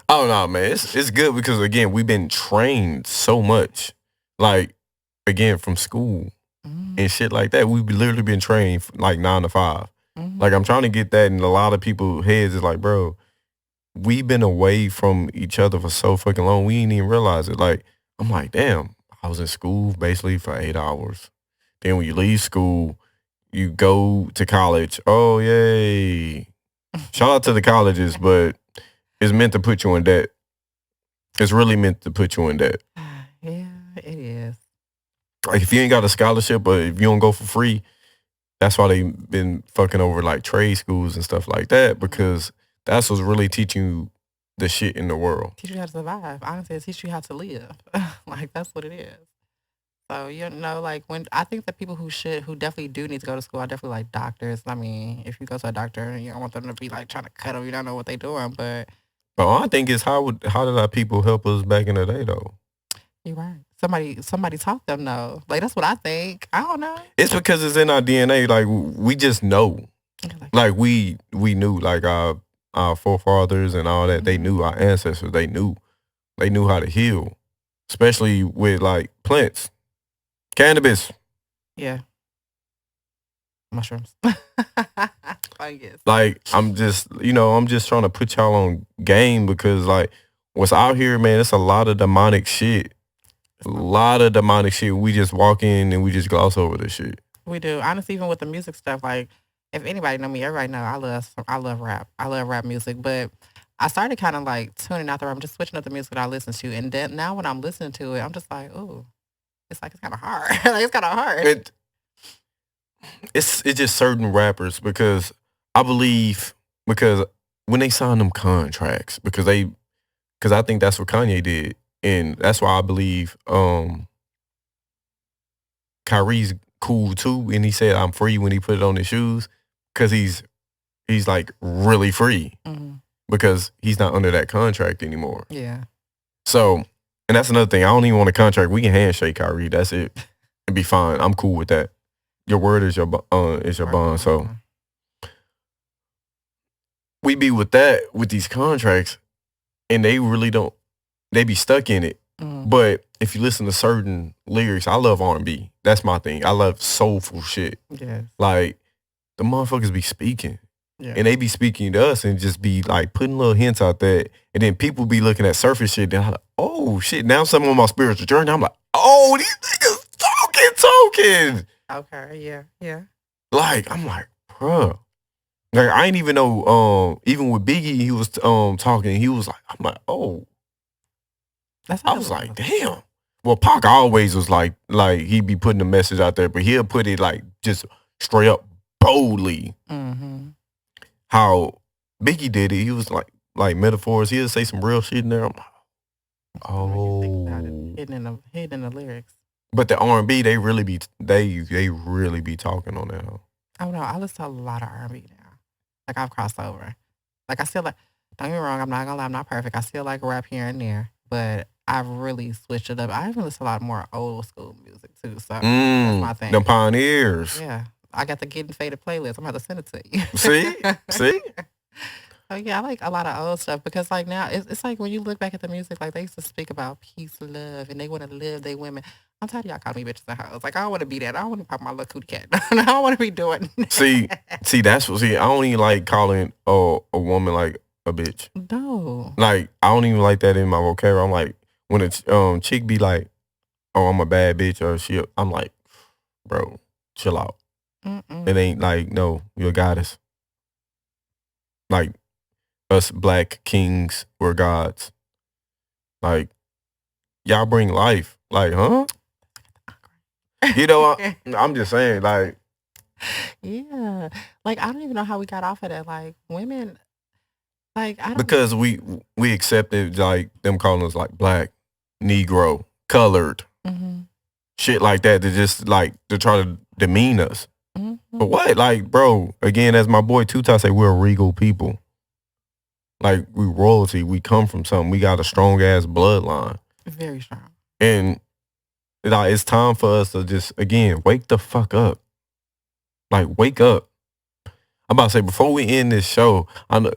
Oh no, man, it's good because again we've been trained so much, like again from school and shit like that. We've literally been trained like 9 to 5. Mm-hmm. Like I'm trying to get that in a lot of people's heads. Is like, bro, we've been away from each other for so fucking long. We didn't even realize it. Like I'm like, damn, I was in school basically for 8 hours. Then when you leave school, you go to college. Oh yay! Shout out to the colleges, but it's meant to put you in debt. It's really meant to put you in debt. Yeah, it is. Like if you ain't got a scholarship or if you don't go for free, that's why they've been fucking over like trade schools and stuff like that because that's what's really teaching you the shit in the world. Teach you how to survive. Honestly, it teach you how to live. Like that's what it is. So like when I think that people who definitely do need to go to school are definitely like doctors. I mean, if you go to a doctor, you don't want them to be like trying to cut them. You don't know what they're doing, but I think it's how did our people help us back in the day though? you're right. Somebody taught them though. Like that's what I think. I don't know. It's because it's in our DNA. Like we just know. Like we knew like our forefathers and all that. They knew our ancestors. They knew how to heal, especially with like plants. Cannabis. Yeah. Mushrooms. I guess. Like I'm just trying to put y'all on game because like what's out here, man, it's a lot of demonic shit. A lot of demonic shit. We just walk in and we just gloss over this shit. We do. Honestly, even with the music stuff, like if anybody know me, everybody know I love rap. I love rap music, but I started kind of like tuning out the rap. I'm just switching up the music that I listen to, and then now when I'm listening to it, I'm just like, ooh. It's like it's kind of hard. Like it's kind of hard. It's just certain rappers because I believe because when they sign them contracts because I think that's what Kanye did and that's why I believe Kyrie's cool too and he said I'm free when he put it on his shoes because he's like really free because he's not under that contract anymore. Yeah. So. And that's another thing. I don't even want a contract. We can handshake, Kyrie. That's it. It'd be fine. I'm cool with that. Your word is your bond. So we be with that with these contracts, and they really don't. They be stuck in it. But if you listen to certain lyrics, I love R&B. That's my thing. I love soulful shit. Yes. Like the motherfuckers be speaking. Yeah. And they be speaking to us and just be like putting little hints out there. And then people be looking at surface shit. Then I'm like, oh shit. Now I'm on my spiritual journey. I'm like, oh, these niggas talking. Okay, yeah, yeah. Like, I'm like, bruh. Like I ain't even know, even with Biggie, he was talking, he was like, I'm like, oh. I was like, damn. Well, Pac always was like he'd be putting the message out there, but he'll put it like just straight up boldly. Mm-hmm. How Biggie did it, he was like metaphors. He'll say some real shit in there. I'm like, oh, hidden in the lyrics. But the R&B, they really be talking on that. Huh? I don't know. I listen to a lot of R&B now. Like I've crossed over. Like I still like. Don't get me wrong. I'm not gonna lie. I'm not perfect. I still like rap here and there, but I've really switched it up. I even listen to a lot more old school music too. So that's my thing. The pioneers. Yeah. I got the Getting Faded playlist. I'm going to send it to you. See? Oh yeah, I like a lot of old stuff because like now it's like when you look back at the music, like they used to speak about peace, love, and they want to live they women. I'm tired of y'all calling me bitches and hoes. Like I don't want to be that. I don't want to pop my little cootie cat. I don't want to be doing See, that's what. See, I don't even like calling a woman like a bitch. No. Like I don't even like that in my vocabulary. I'm like when a chick be like, "Oh, I'm a bad bitch," or I'm like, bro, chill out. Mm-mm. It ain't like no, you're a goddess. Like us black kings were gods. Like y'all bring life. Like, huh? You know, I'm just saying, like, Yeah. Like I don't even know how we got off of that. Like women, like I don't. because we accepted like them calling us like black, Negro, colored, shit like that to just like to try to demean us. But what? Like, bro, again, as my boy Tuta say, we're a regal people. Like, we royalty. We come from something. We got a strong ass bloodline. Very strong. And like, it's time for us to just, again, wake the fuck up. Like, wake up. I'm about to say, before we end this show, I know,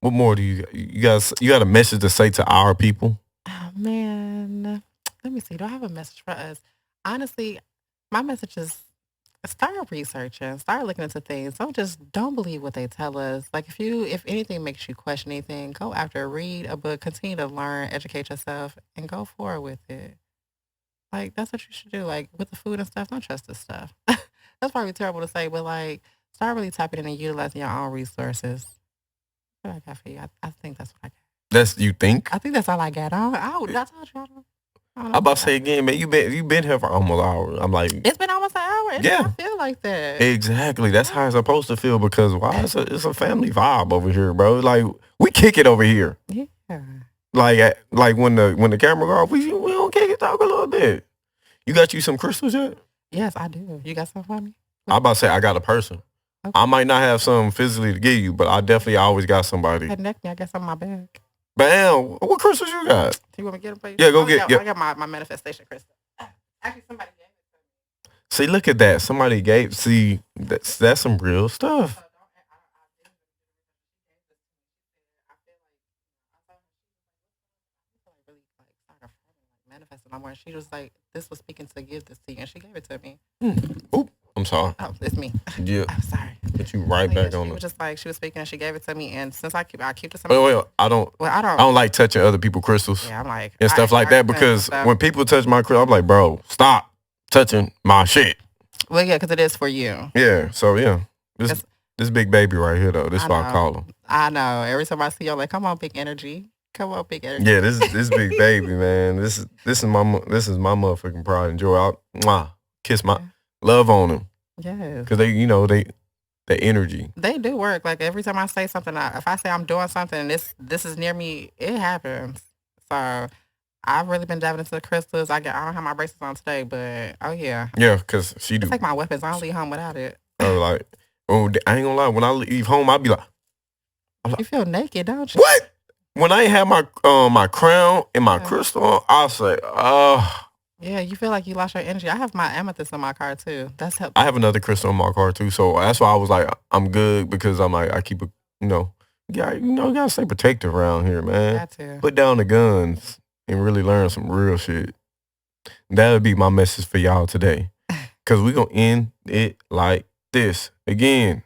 what more do you guys, you got a message to say to our people? Oh, man. Let me see. Do I have a message for us? Honestly, my message is start researching, start looking into things. Don't believe what they tell us. Like if anything makes you question anything, go after, read a book, continue to learn, educate yourself, and go forward with it. Like that's what you should do. Like with the food and stuff, don't trust this stuff. That's probably terrible to say, but like start really tapping in and utilizing your own resources. What I got for you? I think that's what I got. That's you think? I think that's all I got. I told you. I'm about to say again, man, you been here for almost an hour. I'm like, it's been almost an hour. And yeah, I feel like that. Exactly. That's how it's supposed to feel because why? It's a family vibe over here, bro. Like we kick it over here. Yeah. Like when the camera go off, we don't kick it, talk a little bit. You got you some crystals yet? Yes, I do. You got some for me? I'm about to say I got a person. Okay. I might not have some physically to give you, but I definitely always got somebody. Connect me. I got some in my bag. Bam. What crystals you got? Do you want me to get them for you? Yeah, go get. I got my manifestation crystal. Actually, somebody gave it to me. See, look at that. Somebody gave. See, that's some real stuff. Manifesting. She was like, "This was speaking to give this to you," and she gave it to me. Oop. I'm sorry. Oh, it's me. Yeah. I'm sorry. Put you right back on. She was just like she was speaking and she gave it to me, and since I keep this. Wait. I don't like touching other people's crystals. Yeah, I'm like and stuff like that because when people touch my crystal, I'm like, bro, stop touching my shit. Well, yeah, because it is for you. Yeah. So yeah, this big baby right here though. This is what I call him. I know. Every time I see you, I'm like, come on, big energy. Come on, big energy. Yeah, this big baby, man. This is my motherfucking pride and joy. I kiss my love on him. Yeah, because they the energy. They do work. Like every time I say something, if I say I'm doing something and this is near me, it happens. So I've really been diving into the crystals. I don't have my bracelets on today, but oh yeah. Yeah, because she do. It's like my weapons. I don't leave home without it. I ain't gonna lie. When I leave home, I be like, you feel naked, don't you? What? When I have my my crown and my crystal on, I say, yeah, you feel like you lost your energy. I have my amethyst in my car too. That's helpful. I have another crystal in my car too, so that's why I was like, I'm good because I'm like, I keep a, you gotta stay protective around here, man. Got to. Put down the guns and really learn some real shit. That would be my message for y'all today, because we're gonna end it like this. Again,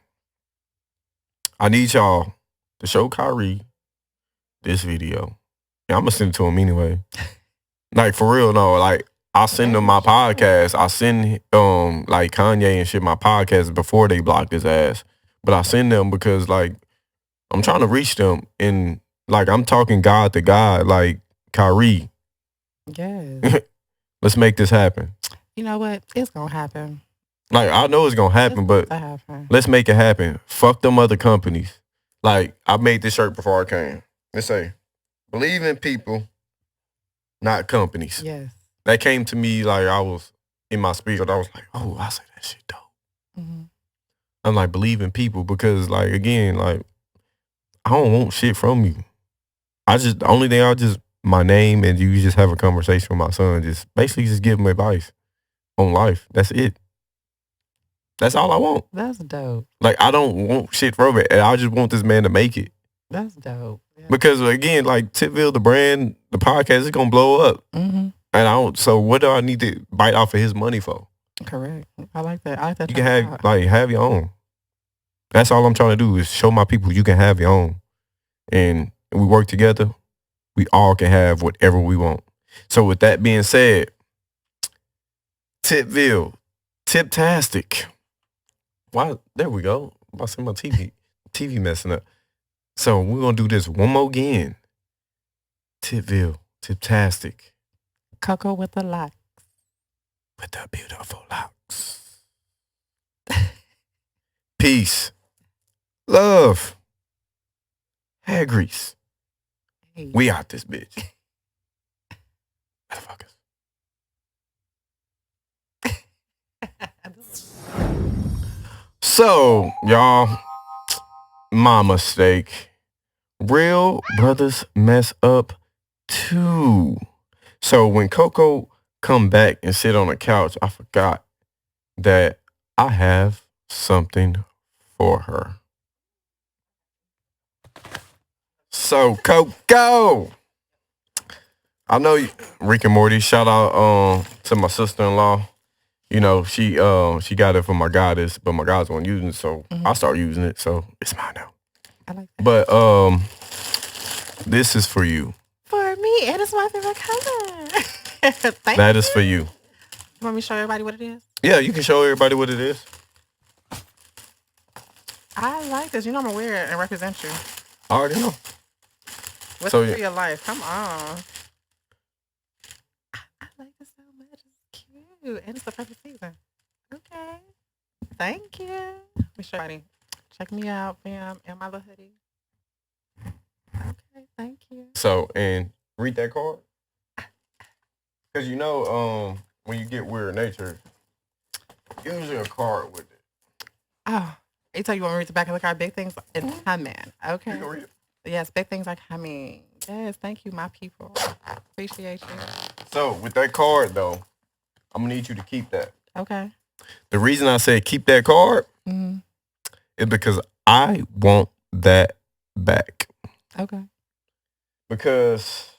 I need y'all to show Kyrie this video. Yeah, I'm gonna send it to him anyway. Like for real, no, like. I send them my podcast. I send like Kanye and shit my podcast before they blocked his ass. But I send them because like I'm trying to reach them and like I'm talking God to God, like Kyrie. Yes. Let's make this happen. You know what? It's gonna happen. Like I know it's gonna happen, but let's make it happen. Fuck them other companies. Like I made this shirt before I came. Let's say, believe in people, not companies. Yes. That came to me like I was in my spirit. I was like, oh, I say that shit dope. Mm-hmm. I'm like, believe in people because like, again, like, I don't want shit from you. The only thing my name and you just have a conversation with my son, just basically just give him advice on life. That's it. That's all I want. That's dope. Like, I don't want shit from it. I just want this man to make it. That's dope. Yeah. Because, again, like, Tipville, the brand, the podcast is going to blow up. Mm-hmm. And I don't, so what do I need to bite off of his money for? Correct. I like that. I like that. You can have your own. That's all I'm trying to do is show my people you can have your own. And we work together, we all can have whatever we want. So with that being said, Tipville, Tiptastic. Why? There we go. I'm about to say my TV messing up. So we're going to do this one more again. Tipville, Tiptastic. Coco with the locks. With the beautiful locks. Peace. Love. Hair grease. Hey. We out this bitch. Motherfuckers. So, y'all, my mistake. Real brothers mess up too. So when Coco come back and sit on the couch, I forgot that I have something for her. So Coco, I know you, Rick and Morty. Shout out to my sister-in-law. You know, she got it from my goddess, but my goddess wasn't using it, so I started using it. So it's mine now. I like that. But this is for you. For me, and it's my favorite color. That is for you. You want me to show everybody what it is? Yeah, you can show everybody what it is. I like this. You know I'm gonna wear it and represent you. I already know. What's So, for your life? Come on. I like this so much. It's cute. And it's the perfect season. Okay. Thank you. Let me show everybody. Check me out, fam, and my little hoodie. Okay, thank you. So, and read that card. Because you know, when you get Weird Nature, usually a card with it. Oh, you tell you want me to read the back of the card? Big things is coming. Okay. You can read it. Yes, big things are coming. Yes, thank you, my people. Appreciate you. So, with that card, though, I'm going to need you to keep that. Okay. The reason I said keep that card is because I want that back. Okay. Because,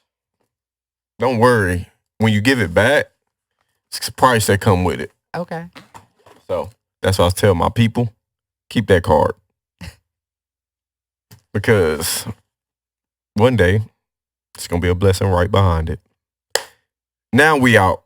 don't worry, when you give it back, it's a price that come with it. Okay. So, that's what I tell my people. Keep that card. Because one day, it's going to be a blessing right behind it. Now we out.